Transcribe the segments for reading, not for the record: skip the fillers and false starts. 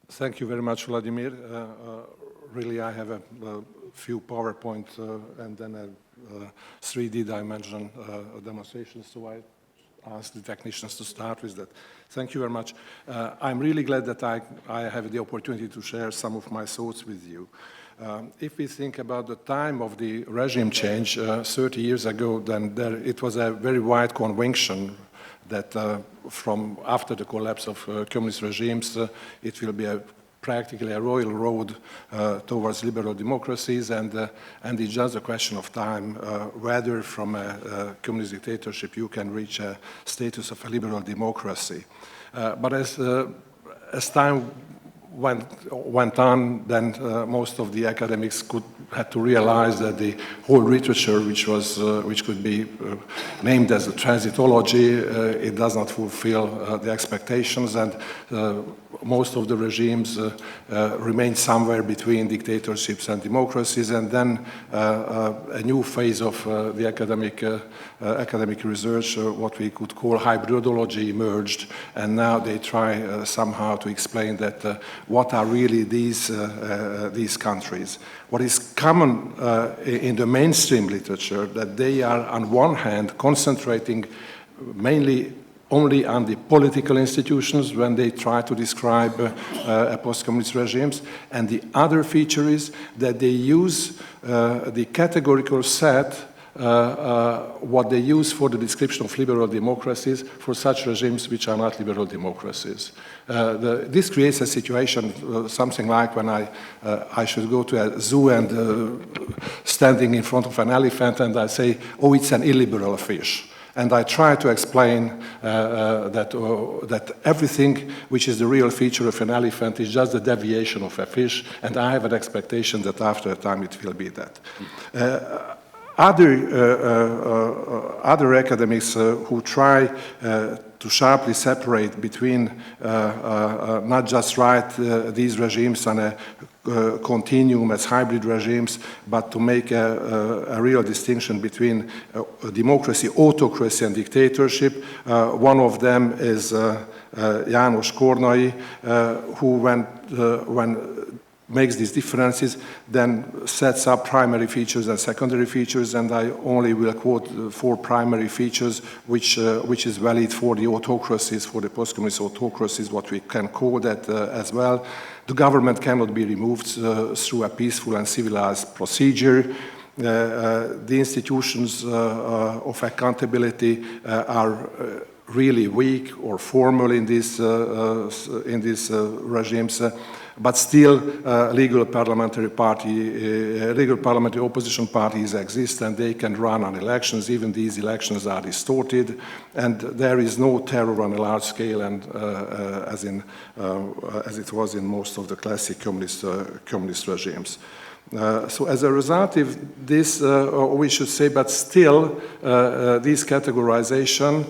Thank you very much, Vladimir. Really, I have a few PowerPoint and then a 3D dimension demonstration, so I ask the technicians to start with that. Thank you very much. I'm really glad that I have the opportunity to share some of my thoughts with you. If we think about the time of the regime change 30 years ago, then it was a very wide conviction that from after the collapse of communist regimes, it will be practically a royal road towards liberal democracies, and it's just a question of time whether from a communist dictatorship you can reach a status of a liberal democracy. But as time went on, then most of the academics had to realize that the whole literature, which could be named as a transitology, it does not fulfill the expectations, and most of the regimes remain somewhere between dictatorships and democracies, and then a new phase of the academic research, what we could call hybridology, emerged, and now they try somehow to explain that what are really these countries. What is common in the mainstream literature, that they are on one hand concentrating mainly only on the political institutions when they try to describe post-communist regimes, and the other feature is that they use the categorical set what they use for the description of liberal democracies for such regimes which are not liberal democracies. This creates a situation, something like when I should go to a zoo and standing in front of an elephant and I say, oh, it's an illiberal fish. And I try to explain that everything which is the real feature of an elephant is just a deviation of a fish, and I have an expectation that after a time it will be that. Other academics who try to sharply separate between not just write these regimes on a continuum as hybrid regimes, but to make a real distinction between democracy, autocracy, and dictatorship. One of them is János Kornai, who when makes these differences, then sets up primary features and secondary features, and I only will quote 4 primary features, which is valid for the autocracies, for the post-communist autocracies, what we can call that as well. The government cannot be removed through a peaceful and civilized procedure. The institutions of accountability are really weak or formal in these regimes. But still, legal parliamentary opposition parties exist, and they can run on elections. Even these elections are distorted, and there is no terror on a large scale, and as it was in most of the classic communist regimes. So as a result of this, we should say, but still, this categorization,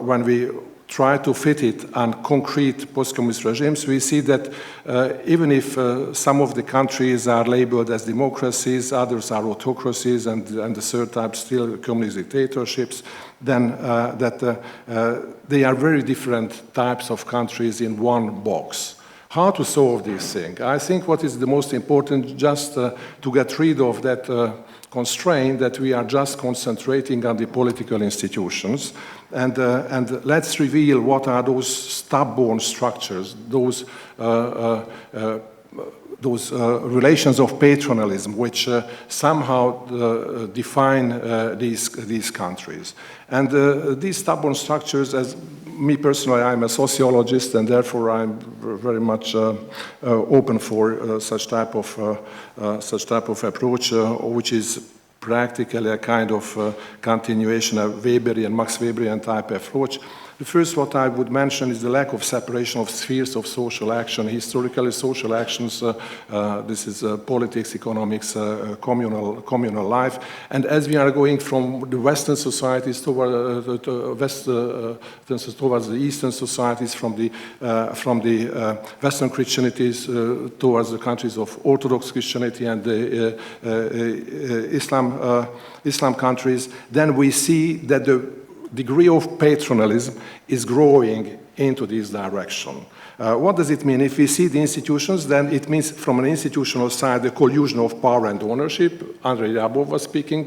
when we try to fit it on concrete post-communist regimes, we see that even if some of the countries are labeled as democracies, others are autocracies, and the third type still communist dictatorships, then they are very different types of countries in one box. How to solve this thing? I think what is the most important, just to get rid of that constraint that we are just concentrating on the political institutions, and let's reveal what are those stubborn structures, those relations of patronalism which somehow define these countries. And these stubborn structures, as me personally, I'm a sociologist, and therefore I'm very much open for such type of approach, which is practically a kind of continuation of Weberian, Max Weberian type approach. The first what I would mention is the lack of separation of spheres of social action. Historically, social actions, this is politics, economics, communal life. And as we are going from the Western societies towards the Eastern societies, from the Western Christianities towards the countries of Orthodox Christianity and the Islam countries, then we see that the degree of patronalism is growing into this direction. What does it mean? If we see the institutions, then it means from an institutional side, the collusion of power and ownership. Andrei Ryabov was speaking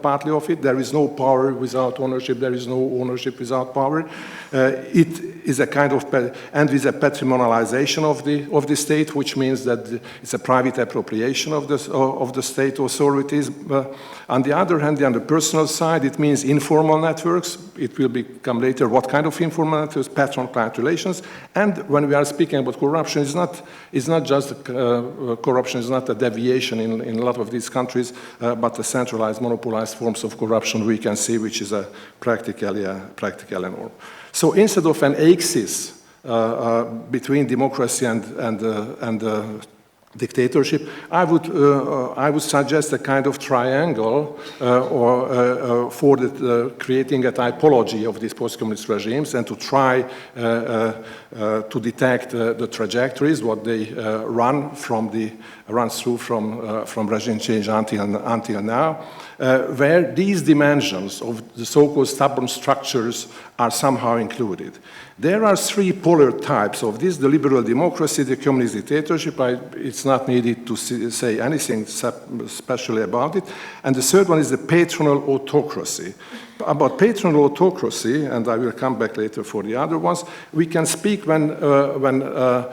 partly of it. There is no power without ownership. There is no ownership without power. It is a kind of, and with a patrimonialization of the state, which means that it's a private appropriation of the state authorities. On the other hand, on the personal side, it means informal networks. It will become later what kind of informal networks, patron-client relations. And when we are speaking about corruption, it's not just corruption is not a deviation in a lot of these countries, but the centralized, monopolized forms of corruption we can see, which is practically a norm. So instead of an axis between democracy and dictatorship, I would suggest a kind of triangle for creating a typology of these post-communist regimes and to try to detect the trajectories, what they run through from regime change until now, where these dimensions of the so-called stubborn structures are somehow included. There are three polar types of this: the liberal democracy, the communist dictatorship. It's not needed to say anything especially about it. And the third one is the patronal autocracy. About patronal autocracy, and I will come back later for the other ones, we can speak when a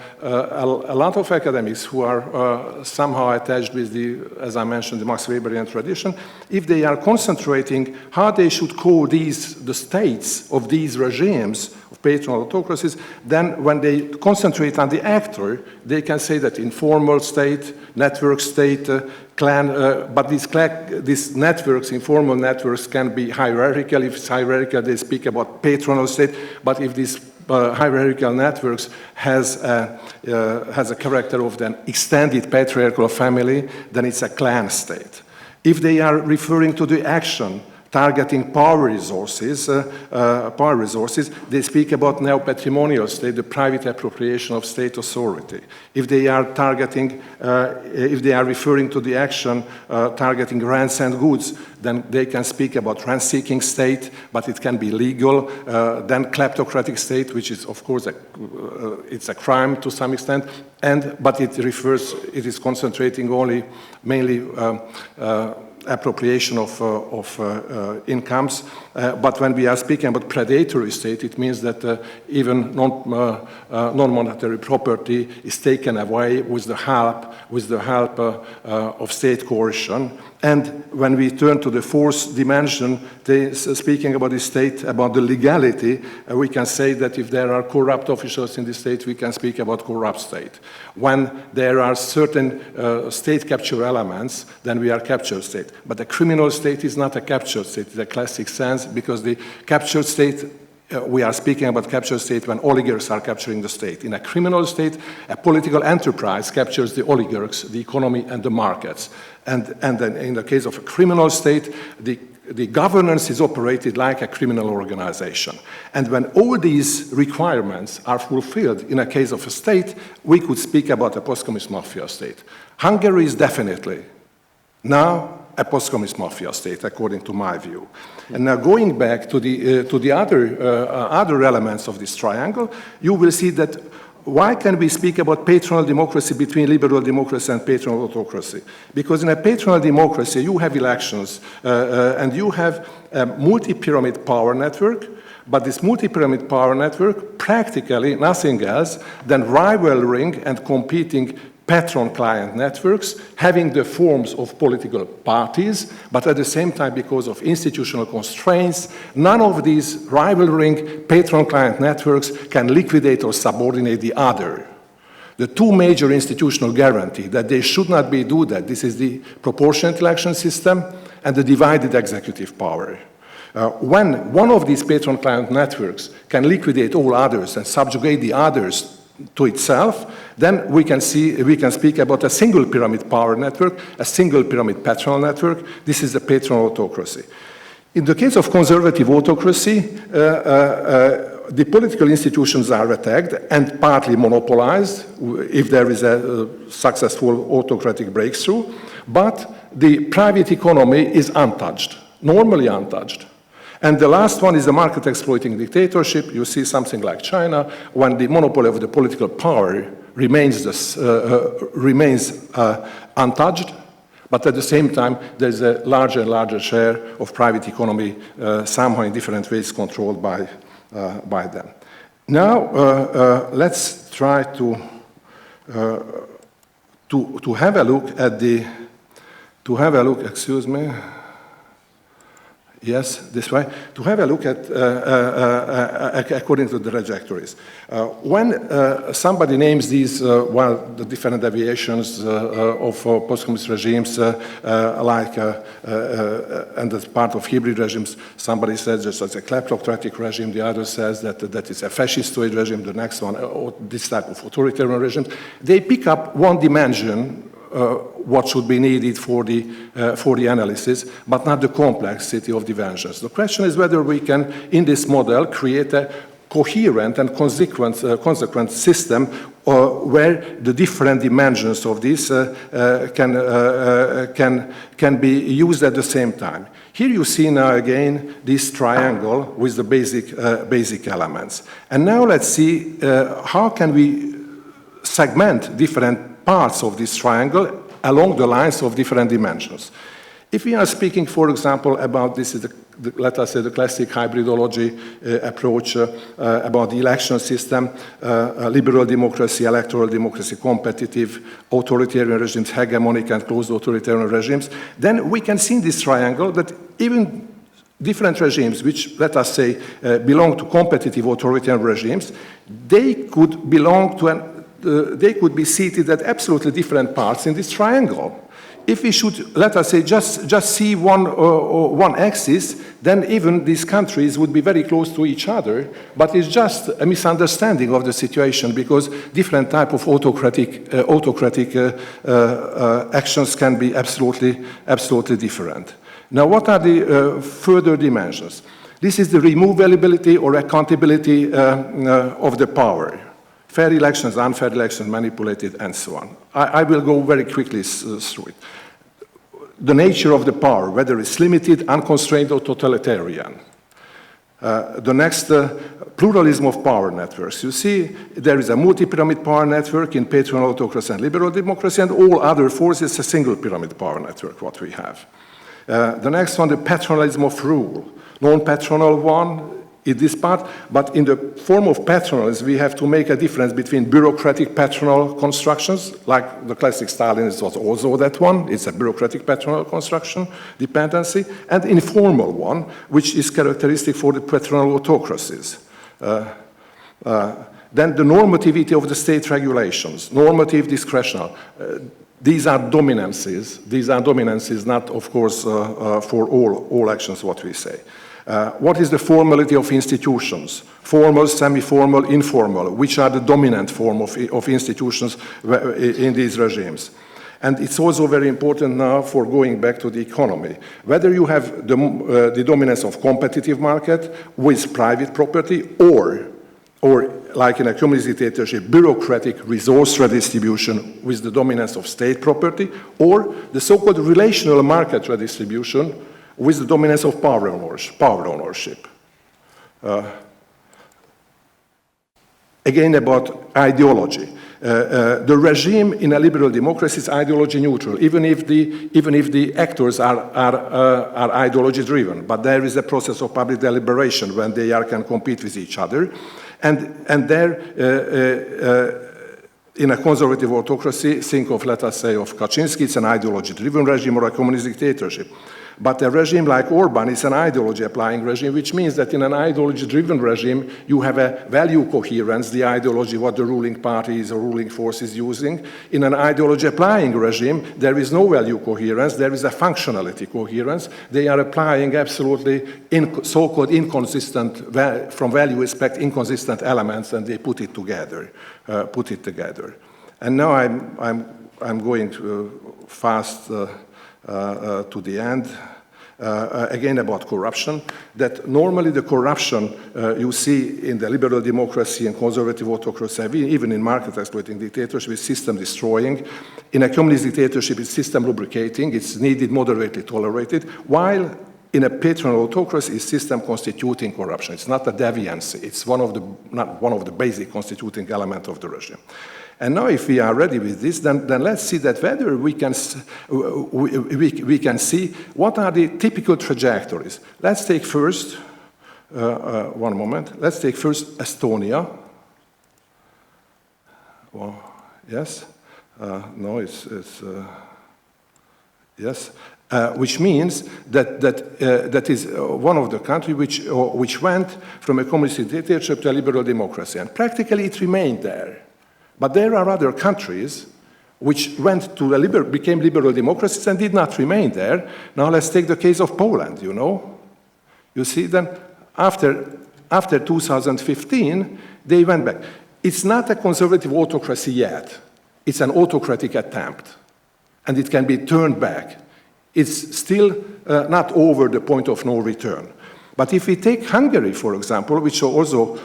lot of academics who are somehow attached with as I mentioned, the Max Weberian tradition, if they are concentrating how they should call the states of these regimes, of patronal autocracies, then when they concentrate on the actor, they can say that informal state, network state, clan, but these networks, informal networks, can be hierarchical. If it's hierarchical, they speak about patronal state, but if these hierarchical networks has a character of an extended patriarchal family, then it's a clan state. If they are referring to the action targeting power resources, they speak about neo-patrimonial state, the private appropriation of state authority. If they are targeting, if they are referring to the action targeting rents and goods, then they can speak about rent-seeking state, but it can be legal. Then kleptocratic state, which is, of course, it's a crime to some extent, but it is concentrating mainly appropriation of incomes. But when we are speaking about predatory state, it means that even non-monetary property is taken away with the help of state coercion. And when we turn to the fourth dimension, speaking about the state, about the legality, we can say that if there are corrupt officials in the state, we can speak about corrupt state. When there are certain state capture elements, then we are captured state. But the criminal state is not a captured state in the classic sense, because the captured state, we are speaking about captured state when oligarchs are capturing the state. In a criminal state, a political enterprise captures the oligarchs, the economy, and the markets. And then in the case of a criminal state, the governance is operated like a criminal organization. And when all these requirements are fulfilled in a case of a state, we could speak about a post-communist mafia state. Hungary is definitely now a post-communist mafia state, according to my view. And now going back to the other elements of this triangle, you will see that why can we speak about patronal democracy between liberal democracy and patronal autocracy? Because in a patronal democracy, you have elections and you have a multi-pyramid power network, but this multi-pyramid power network, practically nothing else than rivaling and competing patron-client networks, having the forms of political parties, but at the same time, because of institutional constraints, none of these rivaling patron-client networks can liquidate or subordinate the other. The two major institutional guarantees that they should not do that, this is the proportionate election system and the divided executive power. When one of these patron-client networks can liquidate all others and subjugate the others to itself, then we can speak about a single pyramid power network, a single pyramid patronal network. This is the patronal autocracy. In the case of conservative autocracy, the political institutions are attacked and partly monopolized if there is a successful autocratic breakthrough, but the private economy is untouched, normally untouched. And the last one is the market-exploiting dictatorship. You see something like China, when the monopoly of the political power remains untouched, but at the same time, there's a larger and larger share of private economy somehow in different ways controlled by them. Now, let's try to have a look at excuse me. Yes, this way. To have a look at, according to the trajectories. When somebody names these, the different deviations of post-communist regimes, and as part of hybrid regimes, somebody says this is a kleptocratic regime, the other says that is a fascistoid regime, the next one, this type of authoritarian regime. They pick up one dimension, what should be needed for the analysis, but not the complexity of dimensions. The question is whether we can, in this model, create a coherent and consequent system where the different dimensions of this can be used at the same time. Here you see now again this triangle with the basic elements. And now let's see how can we segment different parts of this triangle along the lines of different dimensions. If we are speaking, for example, about this is let us say the classic hybridology approach about the election system, liberal democracy, electoral democracy, competitive, authoritarian regimes, hegemonic and closed authoritarian regimes, then we can see in this triangle that even different regimes, which, let us say, belong to competitive authoritarian regimes, they could belong to they could be seated at absolutely different parts in this triangle. If we should, let us say, just see one axis, then even these countries would be very close to each other, but it's just a misunderstanding of the situation because different type of autocratic actions can be absolutely different. Now, what are the further dimensions? This is the removability or accountability of the power. Fair elections, unfair elections, manipulated, and so on. I will go very quickly through it. The nature of the power, whether it's limited, unconstrained, or totalitarian. The next, pluralism of power networks. You see, there is a multi-pyramid power network in patronal autocracy and liberal democracy, and all other forces a single pyramid power network, what we have. The next one, the patronalism of rule. Non-patronal one, in this part, but in the form of patronalism, we have to make a difference between bureaucratic patronal constructions, like the classic Stalinist was also that one, it's a bureaucratic patronal construction, dependency, and informal one, which is characteristic for the patronal autocracies. Then the normativity of the state regulations, normative discretional. These are dominances. These are dominances, not, of course, for all actions, what we say. What is the formality of institutions? Formal, semi-formal, informal, which are the dominant form of institutions in these regimes. And it's also very important now for going back to the economy. Whether you have the dominance of competitive market with private property or like in a communist dictatorship, bureaucratic resource redistribution with the dominance of state property, or the so-called relational market redistribution with the dominance of power ownership. Again, about ideology. The regime in a liberal democracy is ideology neutral, even if the actors are ideology driven. But there is a process of public deliberation when they can compete with each other. And there, in a conservative autocracy, think of, let us say, of Kaczynski, it's an ideology driven regime or a communist dictatorship. But a regime like Orban is an ideology-applying regime, which means that in an ideology-driven regime, you have a value coherence, the ideology, what the ruling party is or ruling force is using. In an ideology-applying regime, there is no value coherence, there is a functionality coherence. They are applying absolutely so-called inconsistent, from value aspect, inconsistent elements, and they put it together. And now I'm going fast to the end. Again, about corruption, that normally the corruption you see in the liberal democracy and conservative autocracy, even in market-exploiting dictatorship, is system-destroying. In a communist dictatorship, it's system-lubricating. It's needed, moderately tolerated, while in a patronal autocracy is system constituting corruption. It's not a deviancy. It's not one of the basic constituting elements of the regime. And now if we are ready with this, then let's see that whether we can see what are the typical trajectories. Let's take first, one moment, let's take first Estonia. Well, yes, no, yes. Which means that is one of the countries which went from a communist dictatorship to a liberal democracy, and practically it remained there. But there are other countries which went to became liberal democracies and did not remain there. Now let's take the case of Poland. You see, then after 2015, they went back. It's not a conservative autocracy yet. It's an autocratic attempt, and it can be turned back. It's still not over the point of no return. But if we take Hungary, for example, which also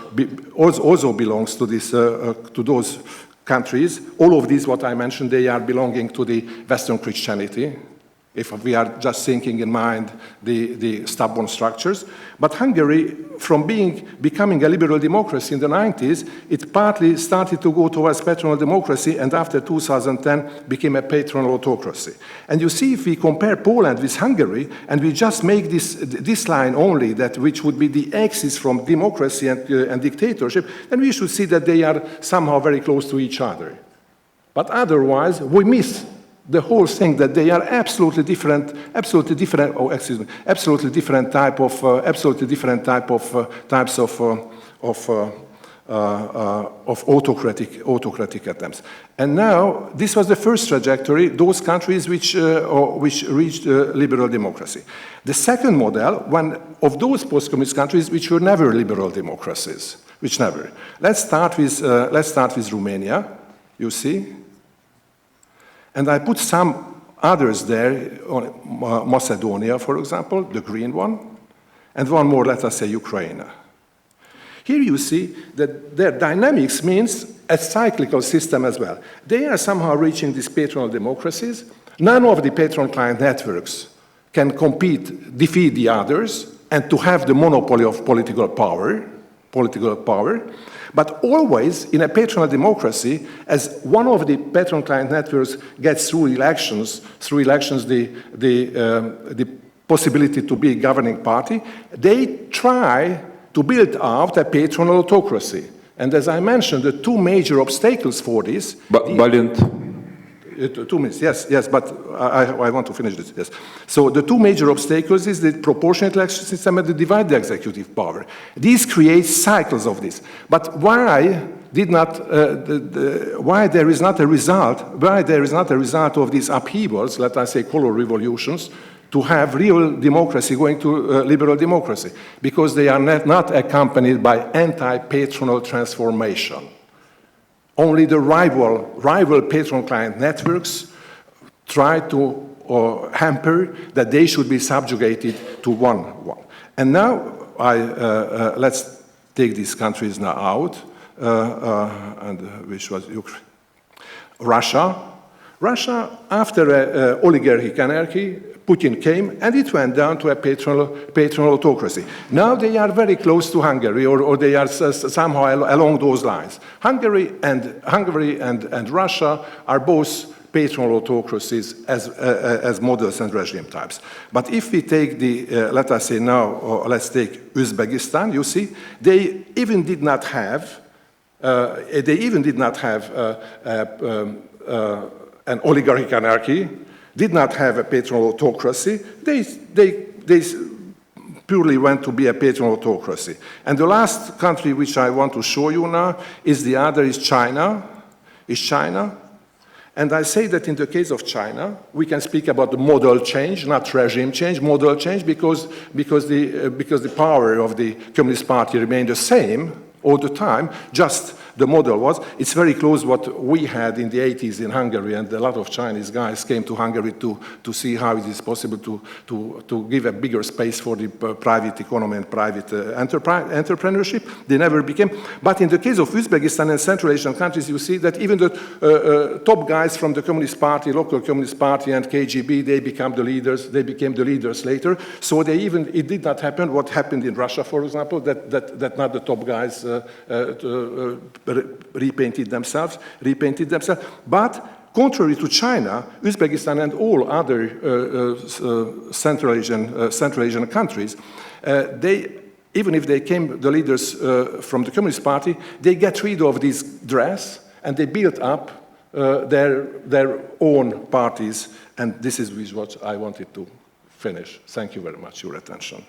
belongs to those countries, all of these, what I mentioned, they are belonging to the Western Christianity, if we are just thinking in mind the stubborn structures. But Hungary, from becoming a liberal democracy in the 90s, it partly started to go towards patronal democracy, and after 2010 became a patronal autocracy. And you see, if we compare Poland with Hungary, and we just make this line only, which would be the axis from democracy and dictatorship, then we should see that they are somehow very close to each other. But otherwise, we miss the whole thing, that they are absolutely different types of autocratic attempts. And now, this was the first trajectory, those countries which reached liberal democracy. The second model, one of those post-communist countries which were never liberal democracies, Let's start with Romania, you see. And I put some others there, on Macedonia, for example, the green one, and one more, let us say, Ukraine. Here you see that their dynamics means a cyclical system as well. They are somehow reaching these patronal democracies. None of the patron-client networks can defeat the others, and to have the monopoly of political power. But always, in a patronal democracy, as one of the patron-client networks gets through elections the possibility to be a governing party, they try to build out a patronal autocracy. And as I mentioned, the two major obstacles for this... Balint. 2 minutes, yes, but I want to finish this, yes. So the two major obstacles is the proportionate election system and the divided executive power. These create cycles of this. But why there is not a result of these upheavals, let us say color revolutions, to have real democracy going to liberal democracy? Because they are not accompanied by anti-patronal transformation. Only the rival patron-client networks try to hamper that they should be subjugated to one. And now, let's take these countries now out, and which was Ukraine. Russia, after an oligarchic anarchy, Putin came, and it went down to a patronal autocracy. Now they are very close to Hungary, or they are somehow along those lines. Hungary and Russia are both patronal autocracies as models and regime types. But if we take let us say now, let's take Uzbekistan, you see, they even did not have an oligarchic anarchy, did not have a patronal autocracy. They purely went to be a patronal autocracy. And the last country which I want to show you now is China. And I say that in the case of China, we can speak about the model change, not regime change, model change, because the power of the Communist Party remained the same all the time, just the model was. It's very close what we had in the 80s in Hungary, and a lot of Chinese guys came to Hungary to see how it is possible to give a bigger space for the private economy and private entrepreneurship. They never became. But in the case of Uzbekistan and Central Asian countries, you see that even the top guys from the Communist Party, local Communist Party and KGB, they became the leaders later. So it did not happen what happened in Russia, for example, that not the top guys repainted themselves. But contrary to China, Uzbekistan and all other Central Asian countries, even if they came the leaders from the Communist Party, they get rid of this dress and they built up their own parties. And this is what I wanted to finish. Thank you very much for your attention.